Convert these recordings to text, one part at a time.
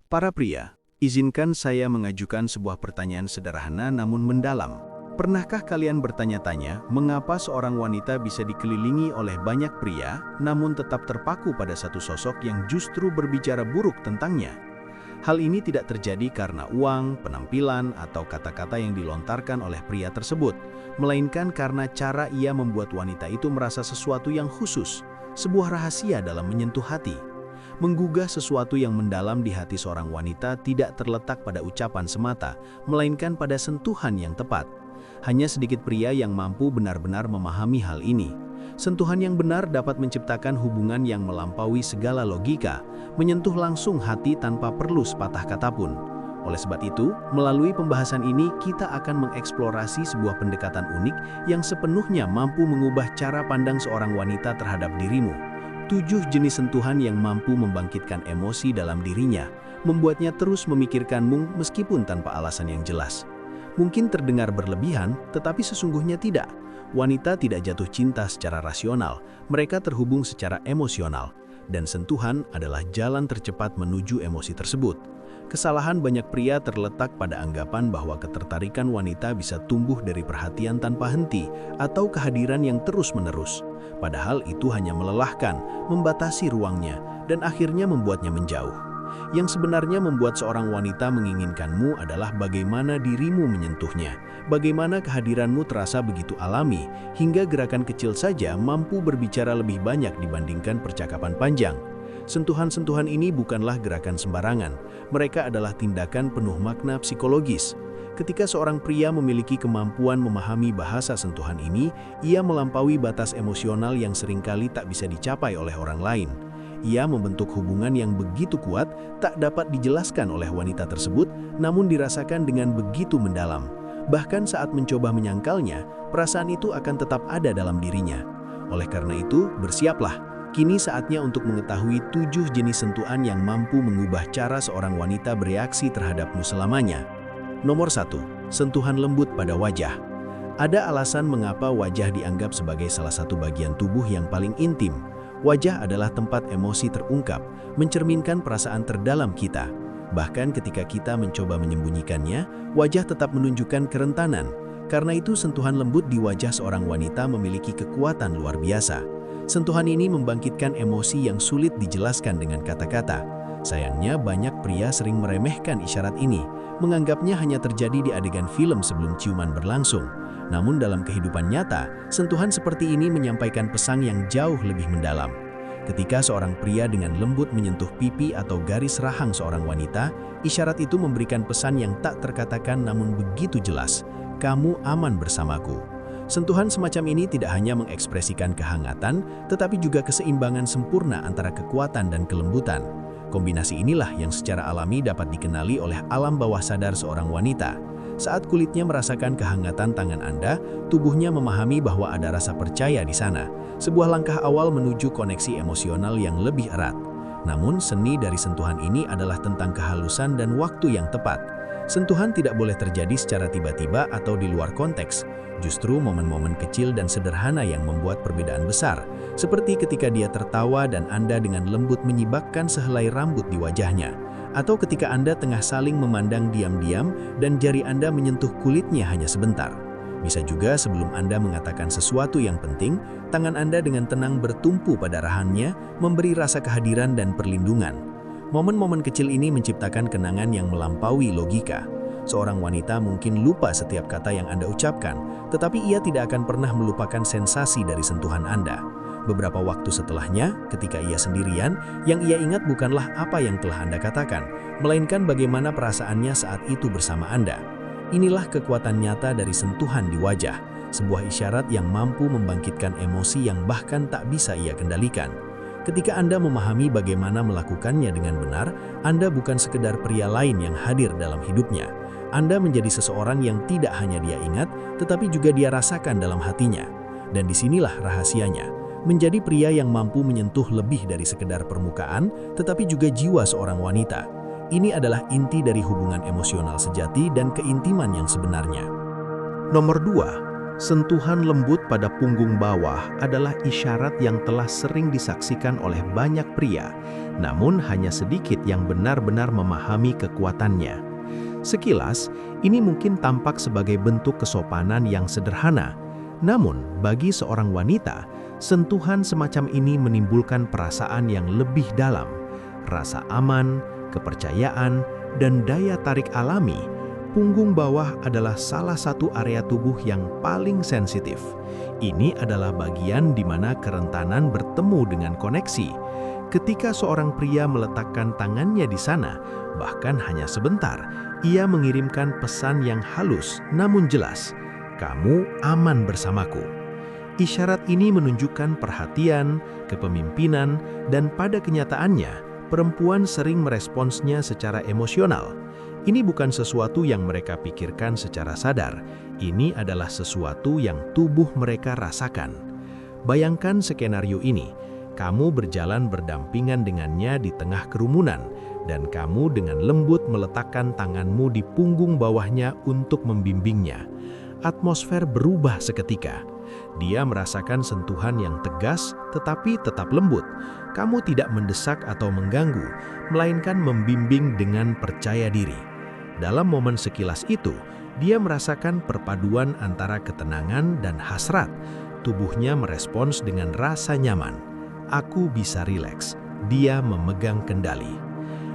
Para pria, izinkan saya mengajukan sebuah pertanyaan sederhana namun mendalam. Pernahkah kalian bertanya-tanya mengapa seorang wanita bisa dikelilingi oleh banyak pria namun tetap terpaku pada satu sosok yang justru berbicara buruk tentangnya? Hal ini tidak terjadi karena uang, penampilan, atau kata-kata yang dilontarkan oleh pria tersebut, melainkan karena cara ia membuat wanita itu merasa sesuatu yang khusus, sebuah rahasia dalam menyentuh hati. Menggugah sesuatu yang mendalam di hati seorang wanita tidak terletak pada ucapan semata, melainkan pada sentuhan yang tepat. Hanya sedikit pria yang mampu benar-benar memahami hal ini. Sentuhan yang benar dapat menciptakan hubungan yang melampaui segala logika, menyentuh langsung hati tanpa perlu sepatah kata pun. Oleh sebab itu, melalui pembahasan ini kita akan mengeksplorasi sebuah pendekatan unik yang sepenuhnya mampu mengubah cara pandang seorang wanita terhadap dirimu. 7 jenis sentuhan yang mampu membangkitkan emosi dalam dirinya, membuatnya terus memikirkanmu meskipun tanpa alasan yang jelas. Mungkin terdengar berlebihan, tetapi sesungguhnya tidak. Wanita tidak jatuh cinta secara rasional, mereka terhubung secara emosional. Dan sentuhan adalah jalan tercepat menuju emosi tersebut. Kesalahan banyak pria terletak pada anggapan bahwa ketertarikan wanita bisa tumbuh dari perhatian tanpa henti atau kehadiran yang terus-menerus. Padahal itu hanya melelahkan, membatasi ruangnya, dan akhirnya membuatnya menjauh. Yang sebenarnya membuat seorang wanita menginginkanmu adalah bagaimana dirimu menyentuhnya, bagaimana kehadiranmu terasa begitu alami, hingga gerakan kecil saja mampu berbicara lebih banyak dibandingkan percakapan panjang. Sentuhan-sentuhan ini bukanlah gerakan sembarangan, mereka adalah tindakan penuh makna psikologis. Ketika seorang pria memiliki kemampuan memahami bahasa sentuhan ini, ia melampaui batas emosional yang seringkali tak bisa dicapai oleh orang lain. Ia membentuk hubungan yang begitu kuat, tak dapat dijelaskan oleh wanita tersebut, namun dirasakan dengan begitu mendalam. Bahkan saat mencoba menyangkalnya, perasaan itu akan tetap ada dalam dirinya. Oleh karena itu, bersiaplah. Kini saatnya untuk mengetahui 7 jenis sentuhan yang mampu mengubah cara seorang wanita bereaksi terhadapmu selamanya. Nomor 1. Sentuhan lembut pada wajah. Ada alasan mengapa wajah dianggap sebagai salah satu bagian tubuh yang paling intim. Wajah adalah tempat emosi terungkap, mencerminkan perasaan terdalam kita. Bahkan ketika kita mencoba menyembunyikannya, wajah tetap menunjukkan kerentanan. Karena itu sentuhan lembut di wajah seorang wanita memiliki kekuatan luar biasa. Sentuhan ini membangkitkan emosi yang sulit dijelaskan dengan kata-kata. Sayangnya banyak pria sering meremehkan isyarat ini, menganggapnya hanya terjadi di adegan film sebelum ciuman berlangsung. Namun dalam kehidupan nyata, sentuhan seperti ini menyampaikan pesan yang jauh lebih mendalam. Ketika seorang pria dengan lembut menyentuh pipi atau garis rahang seorang wanita, isyarat itu memberikan pesan yang tak terkatakan namun begitu jelas, "Kamu aman bersamaku." Sentuhan semacam ini tidak hanya mengekspresikan kehangatan, tetapi juga keseimbangan sempurna antara kekuatan dan kelembutan. Kombinasi inilah yang secara alami dapat dikenali oleh alam bawah sadar seorang wanita. Saat kulitnya merasakan kehangatan tangan Anda, tubuhnya memahami bahwa ada rasa percaya di sana, sebuah langkah awal menuju koneksi emosional yang lebih erat. Namun, seni dari sentuhan ini adalah tentang kehalusan dan waktu yang tepat. Sentuhan tidak boleh terjadi secara tiba-tiba atau di luar konteks. Justru momen-momen kecil dan sederhana yang membuat perbedaan besar, seperti ketika dia tertawa dan Anda dengan lembut menyibakkan sehelai rambut di wajahnya, atau ketika Anda tengah saling memandang diam-diam dan jari Anda menyentuh kulitnya hanya sebentar. Bisa juga sebelum Anda mengatakan sesuatu yang penting, tangan Anda dengan tenang bertumpu pada rahangnya, memberi rasa kehadiran dan perlindungan. Momen-momen kecil ini menciptakan kenangan yang melampaui logika. Seorang wanita mungkin lupa setiap kata yang Anda ucapkan, tetapi ia tidak akan pernah melupakan sensasi dari sentuhan Anda. Beberapa waktu setelahnya, ketika ia sendirian, yang ia ingat bukanlah apa yang telah Anda katakan, melainkan bagaimana perasaannya saat itu bersama Anda. Inilah kekuatan nyata dari sentuhan di wajah, sebuah isyarat yang mampu membangkitkan emosi yang bahkan tak bisa ia kendalikan. Ketika Anda memahami bagaimana melakukannya dengan benar, Anda bukan sekedar pria lain yang hadir dalam hidupnya. Anda menjadi seseorang yang tidak hanya dia ingat, tetapi juga dia rasakan dalam hatinya. Dan disinilah rahasianya, menjadi pria yang mampu menyentuh lebih dari sekedar permukaan, tetapi juga jiwa seorang wanita. Ini adalah inti dari hubungan emosional sejati dan keintiman yang sebenarnya. Nomor 2. Sentuhan lembut pada punggung bawah adalah isyarat yang telah sering disaksikan oleh banyak pria, namun hanya sedikit yang benar-benar memahami kekuatannya. Sekilas, ini mungkin tampak sebagai bentuk kesopanan yang sederhana, namun bagi seorang wanita, sentuhan semacam ini menimbulkan perasaan yang lebih dalam, rasa aman, kepercayaan, dan daya tarik alami. Punggung bawah adalah salah satu area tubuh yang paling sensitif. Ini adalah bagian di mana kerentanan bertemu dengan koneksi. Ketika seorang pria meletakkan tangannya di sana, bahkan hanya sebentar, ia mengirimkan pesan yang halus namun jelas, "Kamu aman bersamaku." Isyarat ini menunjukkan perhatian, kepemimpinan, dan pada kenyataannya, perempuan sering meresponsnya secara emosional. Ini bukan sesuatu yang mereka pikirkan secara sadar, ini adalah sesuatu yang tubuh mereka rasakan. Bayangkan skenario ini, kamu berjalan berdampingan dengannya di tengah kerumunan, dan kamu dengan lembut meletakkan tanganmu di punggung bawahnya untuk membimbingnya. Atmosfer berubah seketika. Dia merasakan sentuhan yang tegas tetapi tetap lembut. Kamu tidak mendesak atau mengganggu, melainkan membimbing dengan percaya diri. Dalam momen sekilas itu, dia merasakan perpaduan antara ketenangan dan hasrat. Tubuhnya merespons dengan rasa nyaman. Aku bisa rileks. Dia memegang kendali.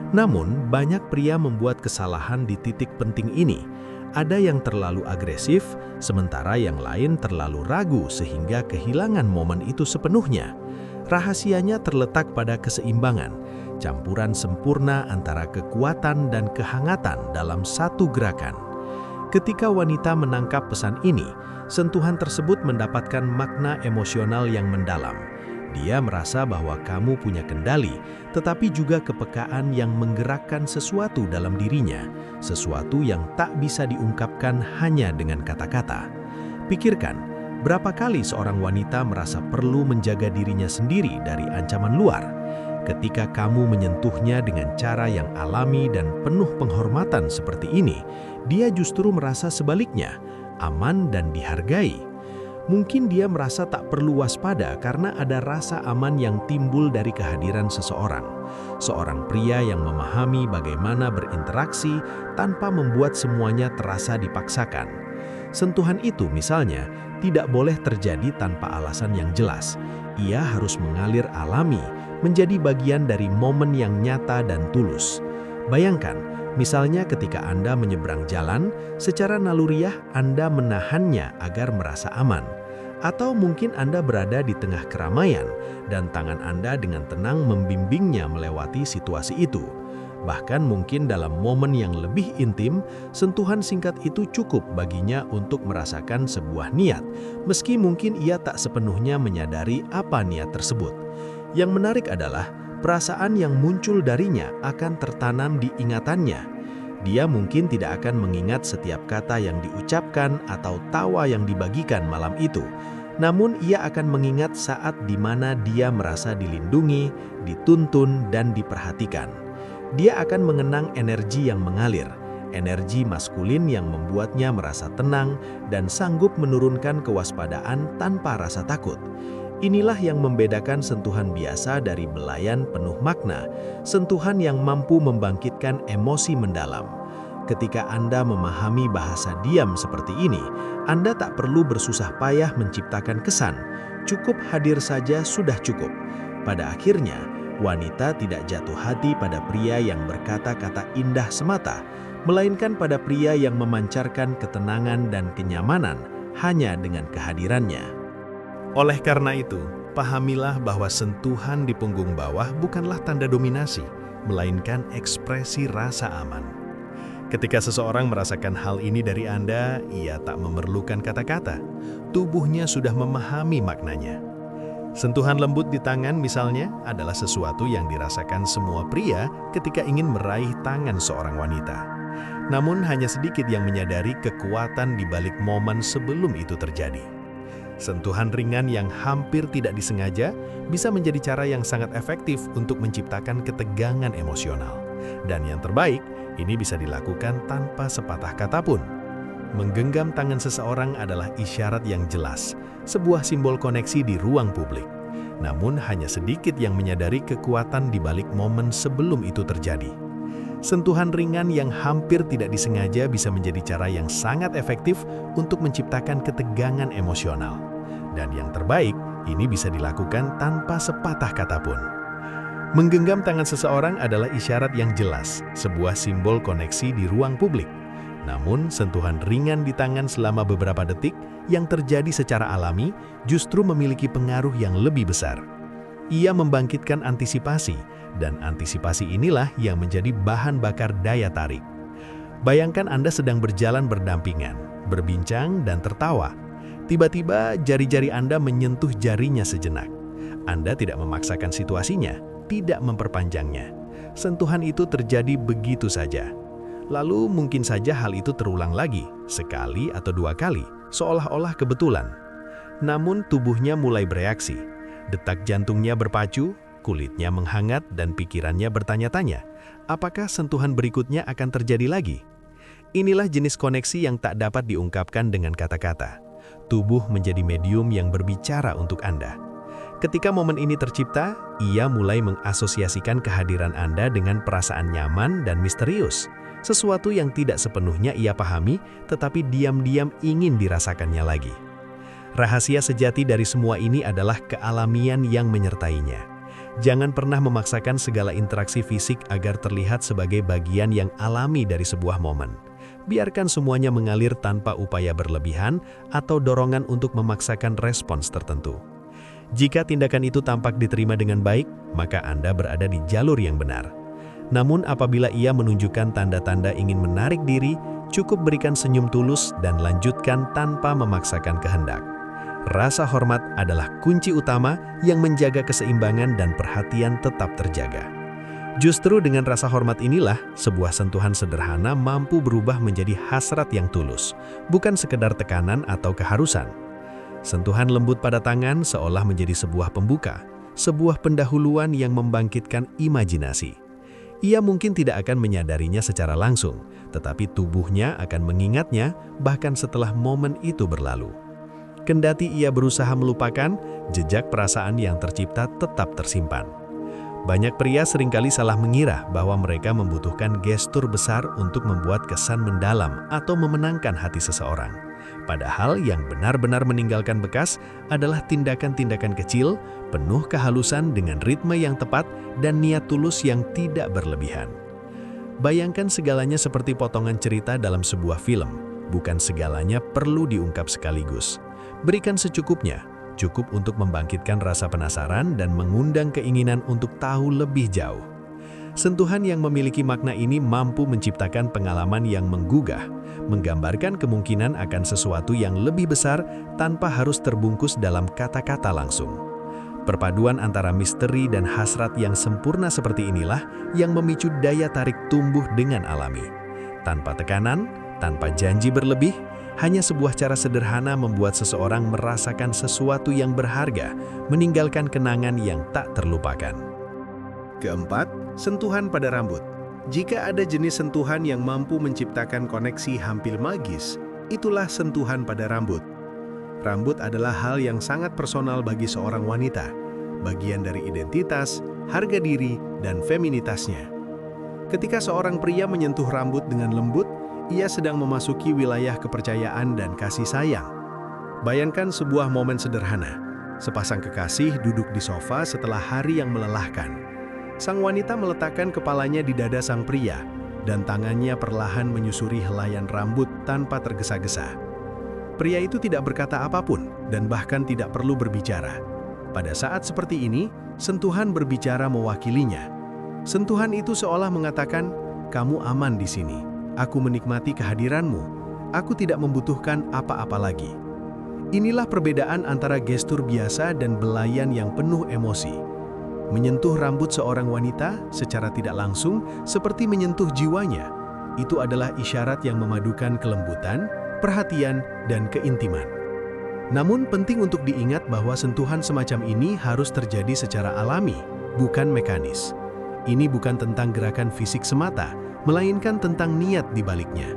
Namun, banyak pria membuat kesalahan di titik penting ini. Ada yang terlalu agresif, sementara yang lain terlalu ragu sehingga kehilangan momen itu sepenuhnya. Rahasianya terletak pada keseimbangan, campuran sempurna antara kekuatan dan kehangatan dalam satu gerakan. Ketika wanita menangkap pesan ini, sentuhan tersebut mendapatkan makna emosional yang mendalam. Dia merasa bahwa kamu punya kendali, tetapi juga kepekaan yang menggerakkan sesuatu dalam dirinya, sesuatu yang tak bisa diungkapkan hanya dengan kata-kata. Pikirkan, berapa kali seorang wanita merasa perlu menjaga dirinya sendiri dari ancaman luar? Ketika kamu menyentuhnya dengan cara yang alami dan penuh penghormatan seperti ini, dia justru merasa sebaliknya, aman dan dihargai. Mungkin dia merasa tak perlu waspada karena ada rasa aman yang timbul dari kehadiran seseorang. Seorang pria yang memahami bagaimana berinteraksi tanpa membuat semuanya terasa dipaksakan. Sentuhan itu misalnya tidak boleh terjadi tanpa alasan yang jelas. Ia harus mengalir alami, menjadi bagian dari momen yang nyata dan tulus. Bayangkan, misalnya ketika Anda menyeberang jalan, secara naluriah Anda menahannya agar merasa aman. Atau mungkin Anda berada di tengah keramaian, dan tangan Anda dengan tenang membimbingnya melewati situasi itu. Bahkan mungkin dalam momen yang lebih intim, sentuhan singkat itu cukup baginya untuk merasakan sebuah niat, meski mungkin ia tak sepenuhnya menyadari apa niat tersebut. Yang menarik adalah, perasaan yang muncul darinya akan tertanam di ingatannya. Dia mungkin tidak akan mengingat setiap kata yang diucapkan atau tawa yang dibagikan malam itu. Namun ia akan mengingat saat di mana dia merasa dilindungi, dituntun, dan diperhatikan. Dia akan mengenang energi yang mengalir, energi maskulin yang membuatnya merasa tenang dan sanggup menurunkan kewaspadaan tanpa rasa takut. Inilah yang membedakan sentuhan biasa dari belayan penuh makna, sentuhan yang mampu membangkitkan emosi mendalam. Ketika Anda memahami bahasa diam seperti ini, Anda tak perlu bersusah payah menciptakan kesan. Cukup hadir saja sudah cukup. Pada akhirnya, wanita tidak jatuh hati pada pria yang berkata-kata indah semata, melainkan pada pria yang memancarkan ketenangan dan kenyamanan hanya dengan kehadirannya. Oleh karena itu, pahamilah bahwa sentuhan di punggung bawah bukanlah tanda dominasi, melainkan ekspresi rasa aman. Ketika seseorang merasakan hal ini dari Anda, ia tak memerlukan kata-kata. Tubuhnya sudah memahami maknanya. Sentuhan lembut di tangan misalnya adalah sesuatu yang dirasakan semua pria ketika ingin meraih tangan seorang wanita. Namun hanya sedikit yang menyadari kekuatan di balik momen sebelum itu terjadi. Sentuhan ringan yang hampir tidak disengaja bisa menjadi cara yang sangat efektif untuk menciptakan ketegangan emosional. Dan yang terbaik, ini bisa dilakukan tanpa sepatah kata pun. Menggenggam tangan seseorang adalah isyarat yang jelas, sebuah simbol koneksi di ruang publik. Namun hanya sedikit yang menyadari kekuatan di balik momen sebelum itu terjadi. Sentuhan ringan yang hampir tidak disengaja bisa menjadi cara yang sangat efektif untuk menciptakan ketegangan emosional. Dan yang terbaik, ini bisa dilakukan tanpa sepatah kata pun. Menggenggam tangan seseorang adalah isyarat yang jelas, sebuah simbol koneksi di ruang publik. Namun, sentuhan ringan di tangan selama beberapa detik yang terjadi secara alami justru memiliki pengaruh yang lebih besar. Ia membangkitkan antisipasi, dan antisipasi inilah yang menjadi bahan bakar daya tarik. Bayangkan Anda sedang berjalan berdampingan, berbincang, dan tertawa. Tiba-tiba jari-jari Anda menyentuh jarinya sejenak. Anda tidak memaksakan situasinya, tidak memperpanjangnya. Sentuhan itu terjadi begitu saja. Lalu mungkin saja hal itu terulang lagi, sekali atau dua kali, seolah-olah kebetulan. Namun tubuhnya mulai bereaksi. Detak jantungnya berpacu, kulitnya menghangat, dan pikirannya bertanya-tanya, apakah sentuhan berikutnya akan terjadi lagi? Inilah jenis koneksi yang tak dapat diungkapkan dengan kata-kata. Tubuh menjadi medium yang berbicara untuk Anda. Ketika momen ini tercipta, ia mulai mengasosiasikan kehadiran Anda dengan perasaan nyaman dan misterius. Sesuatu yang tidak sepenuhnya ia pahami, tetapi diam-diam ingin dirasakannya lagi. Rahasia sejati dari semua ini adalah kealamian yang menyertainya. Jangan pernah memaksakan segala interaksi fisik agar terlihat sebagai bagian yang alami dari sebuah momen. Biarkan semuanya mengalir tanpa upaya berlebihan atau dorongan untuk memaksakan respons tertentu. Jika tindakan itu tampak diterima dengan baik, maka Anda berada di jalur yang benar. Namun apabila ia menunjukkan tanda-tanda ingin menarik diri, cukup berikan senyum tulus dan lanjutkan tanpa memaksakan kehendak. Rasa hormat adalah kunci utama yang menjaga keseimbangan dan perhatian tetap terjaga. Justru dengan rasa hormat inilah, sebuah sentuhan sederhana mampu berubah menjadi hasrat yang tulus, bukan sekedar tekanan atau keharusan. Sentuhan lembut pada tangan seolah menjadi sebuah pembuka, sebuah pendahuluan yang membangkitkan imajinasi. Ia mungkin tidak akan menyadarinya secara langsung, tetapi tubuhnya akan mengingatnya bahkan setelah momen itu berlalu. Kendati ia berusaha melupakan, jejak perasaan yang tercipta tetap tersimpan. Banyak pria seringkali salah mengira bahwa mereka membutuhkan gestur besar untuk membuat kesan mendalam atau memenangkan hati seseorang. Padahal yang benar-benar meninggalkan bekas adalah tindakan-tindakan kecil, penuh kehalusan dengan ritme yang tepat dan niat tulus yang tidak berlebihan. Bayangkan segalanya seperti potongan cerita dalam sebuah film. Bukan segalanya perlu diungkap sekaligus. Berikan secukupnya, cukup untuk membangkitkan rasa penasaran dan mengundang keinginan untuk tahu lebih jauh. Sentuhan yang memiliki makna ini mampu menciptakan pengalaman yang menggugah, menggambarkan kemungkinan akan sesuatu yang lebih besar tanpa harus terbungkus dalam kata-kata langsung. Perpaduan antara misteri dan hasrat yang sempurna seperti inilah yang memicu daya tarik tumbuh dengan alami. Tanpa tekanan, tanpa janji berlebih, hanya sebuah cara sederhana membuat seseorang merasakan sesuatu yang berharga, meninggalkan kenangan yang tak terlupakan. Keempat, sentuhan pada rambut. Jika ada jenis sentuhan yang mampu menciptakan koneksi hampir magis, itulah sentuhan pada rambut. Rambut adalah hal yang sangat personal bagi seorang wanita, bagian dari identitas, harga diri, dan feminitasnya. Ketika seorang pria menyentuh rambut dengan lembut, ia sedang memasuki wilayah kepercayaan dan kasih sayang. Bayangkan sebuah momen sederhana. Sepasang kekasih duduk di sofa setelah hari yang melelahkan. Sang wanita meletakkan kepalanya di dada sang pria, dan tangannya perlahan menyusuri helaian rambut tanpa tergesa-gesa. Pria itu tidak berkata apapun, dan bahkan tidak perlu berbicara. Pada saat seperti ini, sentuhan berbicara mewakilinya. Sentuhan itu seolah mengatakan, "Kamu aman di sini. Aku menikmati kehadiranmu. Aku tidak membutuhkan apa-apa lagi." Inilah perbedaan antara gestur biasa dan belayan yang penuh emosi. Menyentuh rambut seorang wanita secara tidak langsung seperti menyentuh jiwanya. Itu adalah isyarat yang memadukan kelembutan, perhatian, dan keintiman. Namun penting untuk diingat bahwa sentuhan semacam ini harus terjadi secara alami, bukan mekanis. Ini bukan tentang gerakan fisik semata, melainkan tentang niat di baliknya.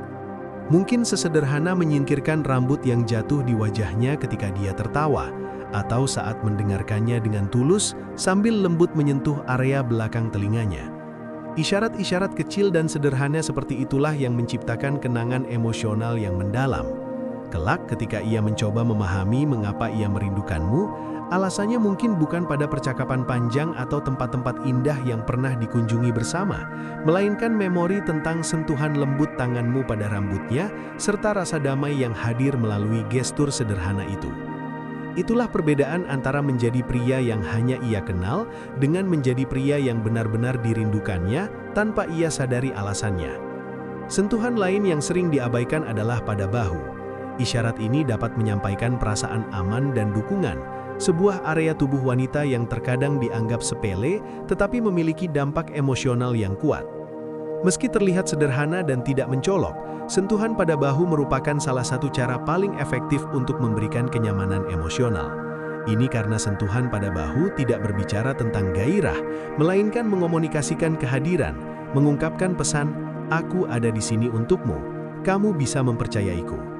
Mungkin sesederhana menyingkirkan rambut yang jatuh di wajahnya ketika dia tertawa, atau saat mendengarkannya dengan tulus sambil lembut menyentuh area belakang telinganya. Isyarat-isyarat kecil dan sederhana seperti itulah yang menciptakan kenangan emosional yang mendalam. Kelak ketika ia mencoba memahami mengapa ia merindukanmu, alasannya mungkin bukan pada percakapan panjang atau tempat-tempat indah yang pernah dikunjungi bersama, melainkan memori tentang sentuhan lembut tanganmu pada rambutnya, serta rasa damai yang hadir melalui gestur sederhana itu. Itulah perbedaan antara menjadi pria yang hanya ia kenal dengan menjadi pria yang benar-benar dirindukannya tanpa ia sadari alasannya. Sentuhan lain yang sering diabaikan adalah pada bahu. Isyarat ini dapat menyampaikan perasaan aman dan dukungan, sebuah area tubuh wanita yang terkadang dianggap sepele tetapi memiliki dampak emosional yang kuat. Meski terlihat sederhana dan tidak mencolok, sentuhan pada bahu merupakan salah satu cara paling efektif untuk memberikan kenyamanan emosional. Ini karena sentuhan pada bahu tidak berbicara tentang gairah, melainkan mengomunikasikan kehadiran, mengungkapkan pesan, "Aku ada di sini untukmu, kamu bisa mempercayaiku."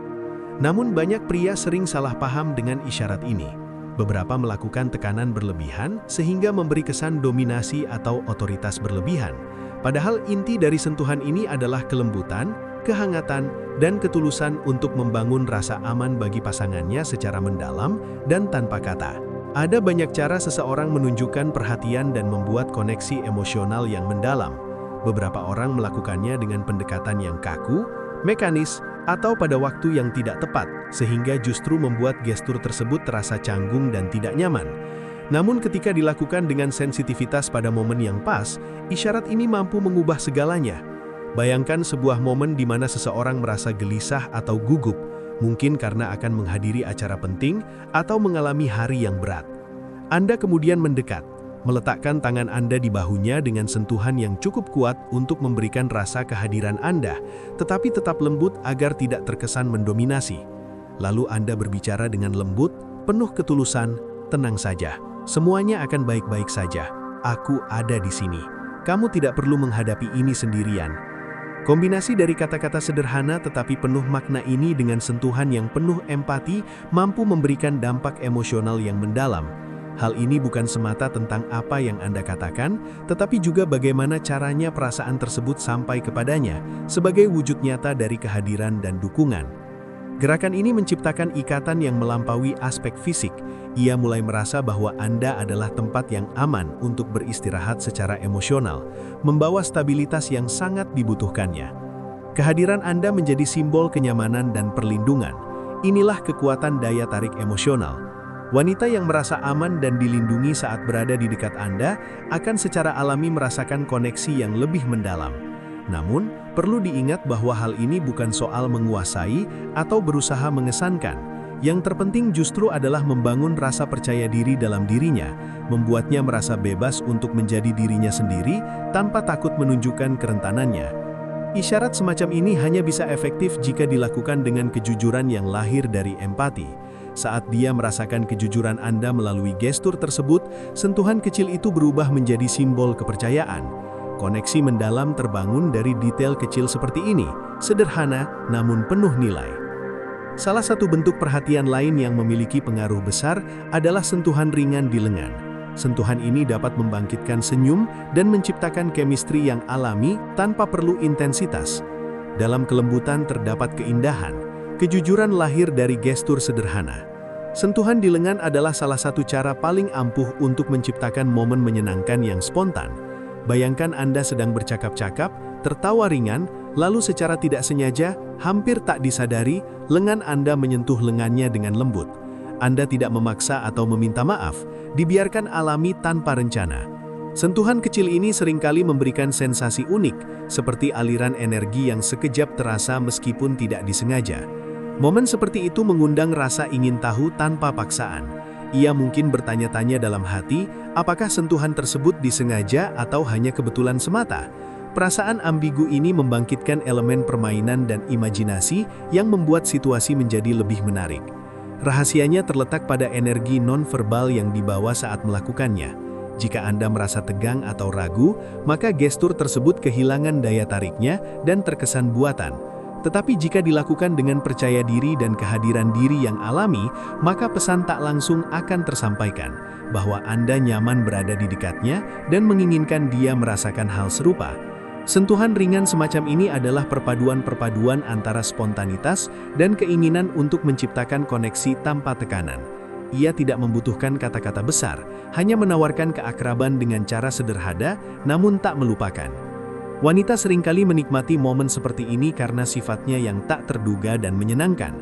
Namun banyak pria sering salah paham dengan isyarat ini. Beberapa melakukan tekanan berlebihan sehingga memberi kesan dominasi atau otoritas berlebihan. Padahal inti dari sentuhan ini adalah kelembutan, kehangatan, dan ketulusan untuk membangun rasa aman bagi pasangannya secara mendalam dan tanpa kata. Ada banyak cara seseorang menunjukkan perhatian dan membuat koneksi emosional yang mendalam. Beberapa orang melakukannya dengan pendekatan yang kaku, mekanis, atau pada waktu yang tidak tepat, sehingga justru membuat gestur tersebut terasa canggung dan tidak nyaman. Namun ketika dilakukan dengan sensitivitas pada momen yang pas, isyarat ini mampu mengubah segalanya. Bayangkan sebuah momen di mana seseorang merasa gelisah atau gugup, mungkin karena akan menghadiri acara penting atau mengalami hari yang berat. Anda kemudian mendekat, meletakkan tangan Anda di bahunya dengan sentuhan yang cukup kuat untuk memberikan rasa kehadiran Anda, tetapi tetap lembut agar tidak terkesan mendominasi. Lalu Anda berbicara dengan lembut, penuh ketulusan, "Tenang saja, semuanya akan baik-baik saja. Aku ada di sini. Kamu tidak perlu menghadapi ini sendirian." Kombinasi dari kata-kata sederhana tetapi penuh makna ini dengan sentuhan yang penuh empati mampu memberikan dampak emosional yang mendalam. Hal ini bukan semata tentang apa yang Anda katakan, tetapi juga bagaimana caranya perasaan tersebut sampai kepadanya, sebagai wujud nyata dari kehadiran dan dukungan. Gerakan ini menciptakan ikatan yang melampaui aspek fisik. Ia mulai merasa bahwa Anda adalah tempat yang aman untuk beristirahat secara emosional, membawa stabilitas yang sangat dibutuhkannya. Kehadiran Anda menjadi simbol kenyamanan dan perlindungan. Inilah kekuatan daya tarik emosional. Wanita yang merasa aman dan dilindungi saat berada di dekat Anda akan secara alami merasakan koneksi yang lebih mendalam. Namun, perlu diingat bahwa hal ini bukan soal menguasai atau berusaha mengesankan. Yang terpenting justru adalah membangun rasa percaya diri dalam dirinya, membuatnya merasa bebas untuk menjadi dirinya sendiri tanpa takut menunjukkan kerentanannya. Isyarat semacam ini hanya bisa efektif jika dilakukan dengan kejujuran yang lahir dari empati. Saat dia merasakan kejujuran Anda melalui gestur tersebut, sentuhan kecil itu berubah menjadi simbol kepercayaan. Koneksi mendalam terbangun dari detail kecil seperti ini, sederhana namun penuh nilai. Salah satu bentuk perhatian lain yang memiliki pengaruh besar adalah sentuhan ringan di lengan. Sentuhan ini dapat membangkitkan senyum dan menciptakan chemistry yang alami tanpa perlu intensitas. Dalam kelembutan terdapat keindahan. Kejujuran lahir dari gestur sederhana. Sentuhan di lengan adalah salah satu cara paling ampuh untuk menciptakan momen menyenangkan yang spontan. Bayangkan Anda sedang bercakap-cakap, tertawa ringan, lalu secara tidak sengaja, hampir tak disadari, lengan Anda menyentuh lengannya dengan lembut. Anda tidak memaksa atau meminta maaf, dibiarkan alami tanpa rencana. Sentuhan kecil ini seringkali memberikan sensasi unik, seperti aliran energi yang sekejap terasa meskipun tidak disengaja. Momen seperti itu mengundang rasa ingin tahu tanpa paksaan. Ia mungkin bertanya-tanya dalam hati, apakah sentuhan tersebut disengaja atau hanya kebetulan semata? Perasaan ambigu ini membangkitkan elemen permainan dan imajinasi yang membuat situasi menjadi lebih menarik. Rahasianya terletak pada energi non-verbal yang dibawa saat melakukannya. Jika Anda merasa tegang atau ragu, maka gestur tersebut kehilangan daya tariknya dan terkesan buatan. Tetapi jika dilakukan dengan percaya diri dan kehadiran diri yang alami, maka pesan tak langsung akan tersampaikan bahwa Anda nyaman berada di dekatnya dan menginginkan dia merasakan hal serupa. Sentuhan ringan semacam ini adalah perpaduan-perpaduan antara spontanitas dan keinginan untuk menciptakan koneksi tanpa tekanan. Ia tidak membutuhkan kata-kata besar, hanya menawarkan keakraban dengan cara sederhana namun tak melupakan. Wanita seringkali menikmati momen seperti ini karena sifatnya yang tak terduga dan menyenangkan.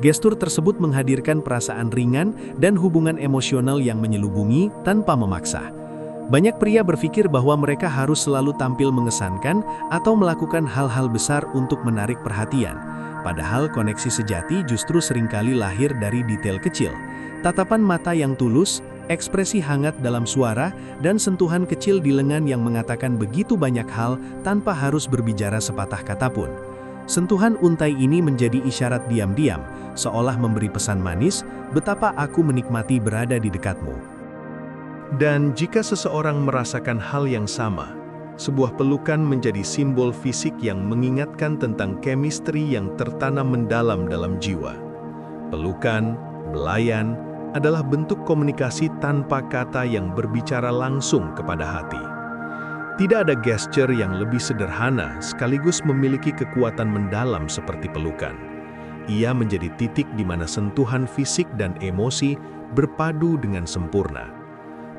Gestur tersebut menghadirkan perasaan ringan dan hubungan emosional yang menyelubungi tanpa memaksa. Banyak pria berpikir bahwa mereka harus selalu tampil mengesankan atau melakukan hal-hal besar untuk menarik perhatian. Padahal koneksi sejati justru seringkali lahir dari detail kecil. Tatapan mata yang tulus, ekspresi hangat dalam suara, dan sentuhan kecil di lengan yang mengatakan begitu banyak hal tanpa harus berbicara sepatah kata pun. Sentuhan untai ini menjadi isyarat diam-diam, seolah memberi pesan manis, betapa aku menikmati berada di dekatmu. Dan jika seseorang merasakan hal yang sama, sebuah pelukan menjadi simbol fisik yang mengingatkan tentang chemistry yang tertanam mendalam dalam jiwa. Pelukan, belayan, adalah bentuk komunikasi tanpa kata yang berbicara langsung kepada hati. Tidak ada gesture yang lebih sederhana sekaligus memiliki kekuatan mendalam seperti pelukan. Ia menjadi titik di mana sentuhan fisik dan emosi berpadu dengan sempurna.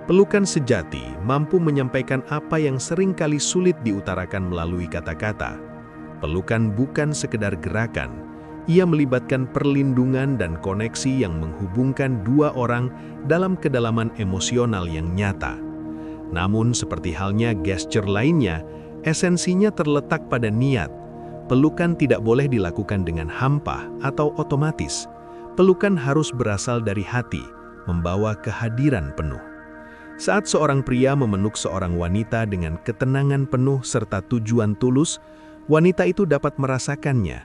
Pelukan sejati mampu menyampaikan apa yang seringkali sulit diutarakan melalui kata-kata. Pelukan bukan sekedar gerakan, ia melibatkan perlindungan dan koneksi yang menghubungkan dua orang dalam kedalaman emosional yang nyata. Namun seperti halnya gesture lainnya, esensinya terletak pada niat. Pelukan tidak boleh dilakukan dengan hampa atau otomatis. Pelukan harus berasal dari hati, membawa kehadiran penuh. Saat seorang pria memeluk seorang wanita dengan ketenangan penuh serta tujuan tulus, wanita itu dapat merasakannya.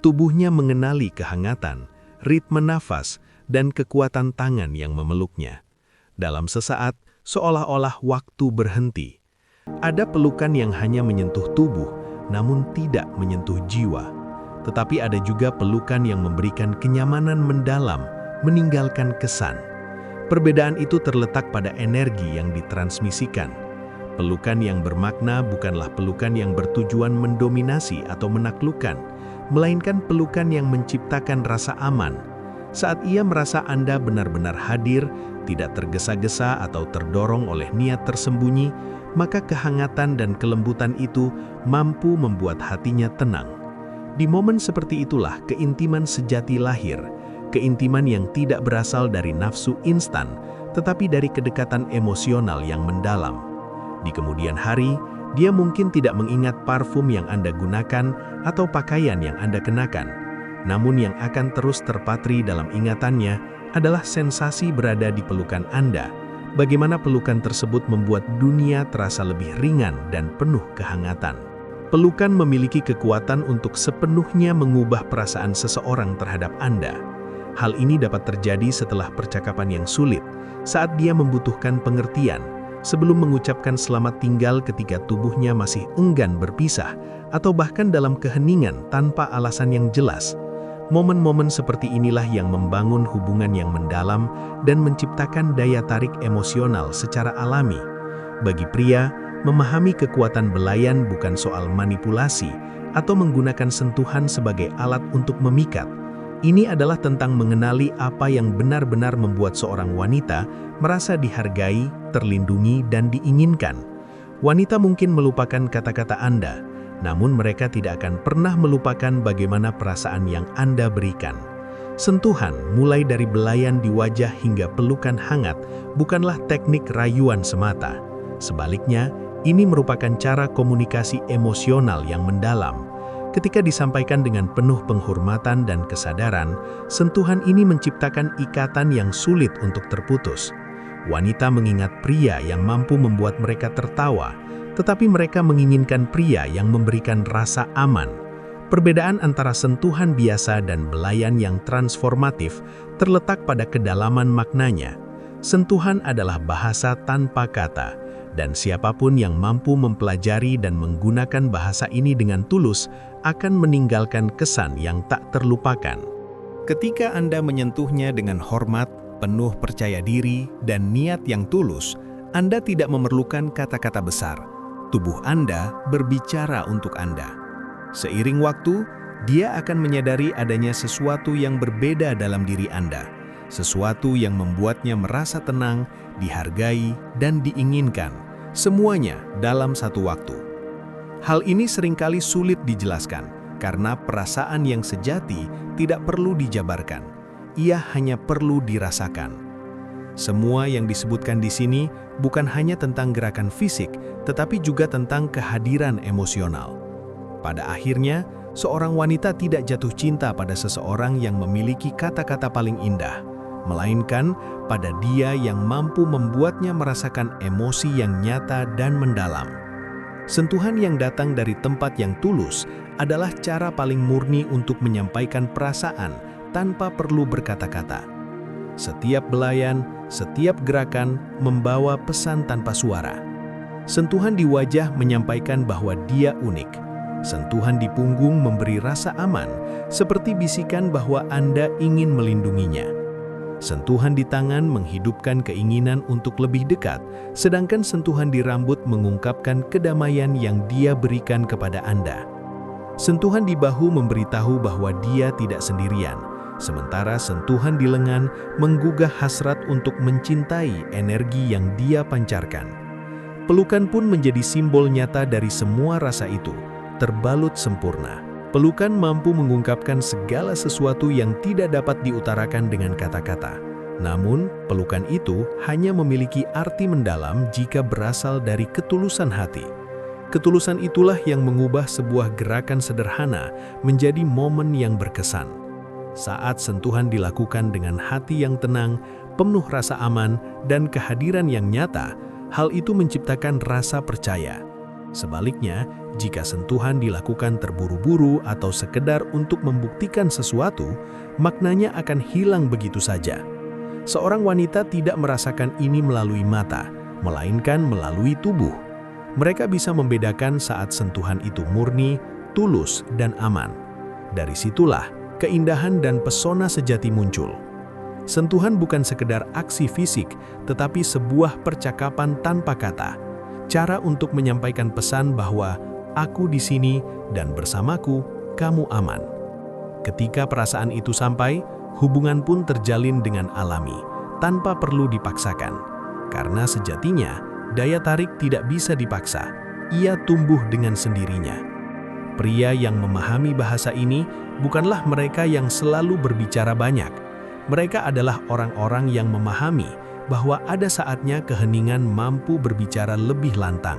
Tubuhnya mengenali kehangatan, ritme nafas, dan kekuatan tangan yang memeluknya. Dalam sesaat, seolah-olah waktu berhenti. Ada pelukan yang hanya menyentuh tubuh, namun tidak menyentuh jiwa. Tetapi ada juga pelukan yang memberikan kenyamanan mendalam, meninggalkan kesan. Perbedaan itu terletak pada energi yang ditransmisikan. Pelukan yang bermakna bukanlah pelukan yang bertujuan mendominasi atau menaklukkan, melainkan pelukan yang menciptakan rasa aman. Saat ia merasa Anda benar-benar hadir, tidak tergesa-gesa atau terdorong oleh niat tersembunyi, maka kehangatan dan kelembutan itu mampu membuat hatinya tenang. Di momen seperti itulah keintiman sejati lahir, keintiman yang tidak berasal dari nafsu instan, tetapi dari kedekatan emosional yang mendalam. Di kemudian hari, dia mungkin tidak mengingat parfum yang Anda gunakan atau pakaian yang Anda kenakan. Namun yang akan terus terpatri dalam ingatannya adalah sensasi berada di pelukan Anda. Bagaimana pelukan tersebut membuat dunia terasa lebih ringan dan penuh kehangatan. Pelukan memiliki kekuatan untuk sepenuhnya mengubah perasaan seseorang terhadap Anda. Hal ini dapat terjadi setelah percakapan yang sulit, saat dia membutuhkan pengertian, sebelum mengucapkan selamat tinggal ketika tubuhnya masih enggan berpisah, atau bahkan dalam keheningan tanpa alasan yang jelas. Momen-momen seperti inilah yang membangun hubungan yang mendalam dan menciptakan daya tarik emosional secara alami. Bagi pria, memahami kekuatan belayan bukan soal manipulasi atau menggunakan sentuhan sebagai alat untuk memikat. Ini adalah tentang mengenali apa yang benar-benar membuat seorang wanita merasa dihargai, terlindungi, dan diinginkan. Wanita mungkin melupakan kata-kata Anda, namun mereka tidak akan pernah melupakan bagaimana perasaan yang Anda berikan. Sentuhan, mulai dari belayan di wajah hingga pelukan hangat, bukanlah teknik rayuan semata. Sebaliknya, ini merupakan cara komunikasi emosional yang mendalam. Ketika disampaikan dengan penuh penghormatan dan kesadaran, sentuhan ini menciptakan ikatan yang sulit untuk terputus. Wanita mengingat pria yang mampu membuat mereka tertawa, tetapi mereka menginginkan pria yang memberikan rasa aman. Perbedaan antara sentuhan biasa dan belayan yang transformatif terletak pada kedalaman maknanya. Sentuhan adalah bahasa tanpa kata, Dan siapapun yang mampu mempelajari dan menggunakan bahasa ini dengan tulus akan meninggalkan kesan yang tak terlupakan. Ketika Anda menyentuhnya dengan hormat, penuh percaya diri, dan niat yang tulus, Anda tidak memerlukan kata-kata besar. Tubuh Anda berbicara untuk Anda. Seiring waktu, dia akan menyadari adanya sesuatu yang berbeda dalam diri Anda. Sesuatu yang membuatnya merasa tenang, dihargai, dan diinginkan. Semuanya dalam satu waktu. Hal ini seringkali sulit dijelaskan, karena perasaan yang sejati tidak perlu dijabarkan. Ia hanya perlu dirasakan. Semua yang disebutkan di sini bukan hanya tentang gerakan fisik, tetapi juga tentang kehadiran emosional. Pada akhirnya, seorang wanita tidak jatuh cinta pada seseorang yang memiliki kata-kata paling indah, melainkan pada dia yang mampu membuatnya merasakan emosi yang nyata dan mendalam. Sentuhan yang datang dari tempat yang tulus adalah cara paling murni untuk menyampaikan perasaan tanpa perlu berkata-kata. Setiap belayan, setiap gerakan membawa pesan tanpa suara. Sentuhan di wajah menyampaikan bahwa dia unik. Sentuhan di punggung memberi rasa aman, seperti bisikan bahwa Anda ingin melindunginya. Sentuhan di tangan menghidupkan keinginan untuk lebih dekat, sedangkan sentuhan di rambut mengungkapkan kedamaian yang dia berikan kepada Anda. Sentuhan di bahu memberitahu bahwa dia tidak sendirian, sementara sentuhan di lengan menggugah hasrat untuk mencintai energi yang dia pancarkan. Pelukan pun menjadi simbol nyata dari semua rasa itu, terbalut sempurna. Pelukan mampu mengungkapkan segala sesuatu yang tidak dapat diutarakan dengan kata-kata. Namun, pelukan itu hanya memiliki arti mendalam jika berasal dari ketulusan hati. Ketulusan itulah yang mengubah sebuah gerakan sederhana menjadi momen yang berkesan. Saat sentuhan dilakukan dengan hati yang tenang, penuh rasa aman, dan kehadiran yang nyata, hal itu menciptakan rasa percaya. Sebaliknya, jika sentuhan dilakukan terburu-buru atau sekedar untuk membuktikan sesuatu, maknanya akan hilang begitu saja. Seorang wanita tidak merasakan ini melalui mata, melainkan melalui tubuh. Mereka bisa membedakan saat sentuhan itu murni, tulus, dan aman. Dari situlah keindahan dan pesona sejati muncul. Sentuhan bukan sekedar aksi fisik, tetapi sebuah percakapan tanpa kata. Cara untuk menyampaikan pesan bahwa aku di sini dan bersamaku, kamu aman. Ketika perasaan itu sampai, hubungan pun terjalin dengan alami, tanpa perlu dipaksakan. Karena sejatinya, daya tarik tidak bisa dipaksa, ia tumbuh dengan sendirinya. Pria yang memahami bahasa ini bukanlah mereka yang selalu berbicara banyak. Mereka adalah orang-orang yang memahami bahwa ada saatnya keheningan mampu berbicara lebih lantang.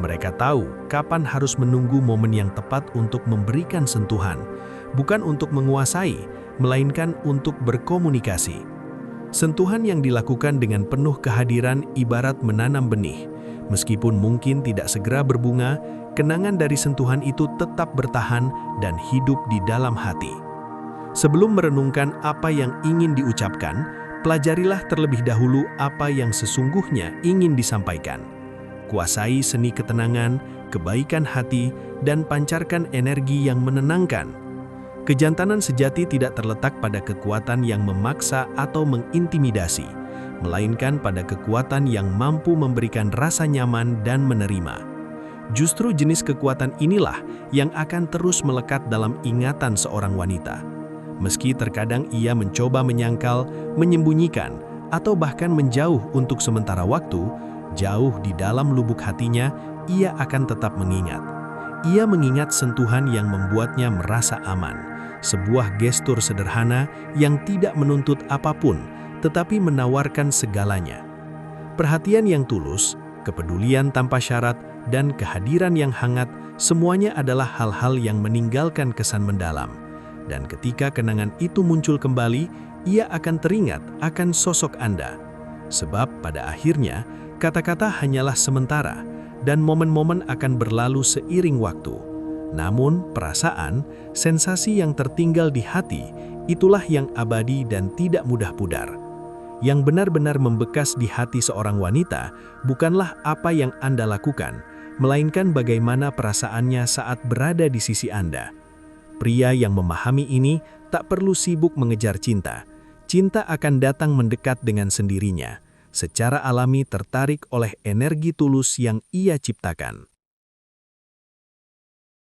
Mereka tahu kapan harus menunggu momen yang tepat untuk memberikan sentuhan, bukan untuk menguasai, melainkan untuk berkomunikasi. Sentuhan yang dilakukan dengan penuh kehadiran ibarat menanam benih. Meskipun mungkin tidak segera berbunga, kenangan dari sentuhan itu tetap bertahan dan hidup di dalam hati. Sebelum merenungkan apa yang ingin diucapkan, pelajarilah terlebih dahulu apa yang sesungguhnya ingin disampaikan. Kuasai seni ketenangan, kebaikan hati, dan pancarkan energi yang menenangkan. Kejantanan sejati tidak terletak pada kekuatan yang memaksa atau mengintimidasi, melainkan pada kekuatan yang mampu memberikan rasa nyaman dan menerima. Justru jenis kekuatan inilah yang akan terus melekat dalam ingatan seorang wanita. Meski terkadang ia mencoba menyangkal, menyembunyikan, atau bahkan menjauh untuk sementara waktu, jauh di dalam lubuk hatinya, ia akan tetap mengingat. Ia mengingat sentuhan yang membuatnya merasa aman, sebuah gestur sederhana yang tidak menuntut apapun, tetapi menawarkan segalanya. Perhatian yang tulus, kepedulian tanpa syarat, dan kehadiran yang hangat, semuanya adalah hal-hal yang meninggalkan kesan mendalam. Dan ketika kenangan itu muncul kembali, ia akan teringat akan sosok Anda. Sebab pada akhirnya, kata-kata hanyalah sementara, dan momen-momen akan berlalu seiring waktu. Namun, perasaan, sensasi yang tertinggal di hati, itulah yang abadi dan tidak mudah pudar. Yang benar-benar membekas di hati seorang wanita bukanlah apa yang Anda lakukan, melainkan bagaimana perasaannya saat berada di sisi Anda. Pria yang memahami ini tak perlu sibuk mengejar cinta. Cinta akan datang mendekat dengan sendirinya, secara alami tertarik oleh energi tulus yang ia ciptakan.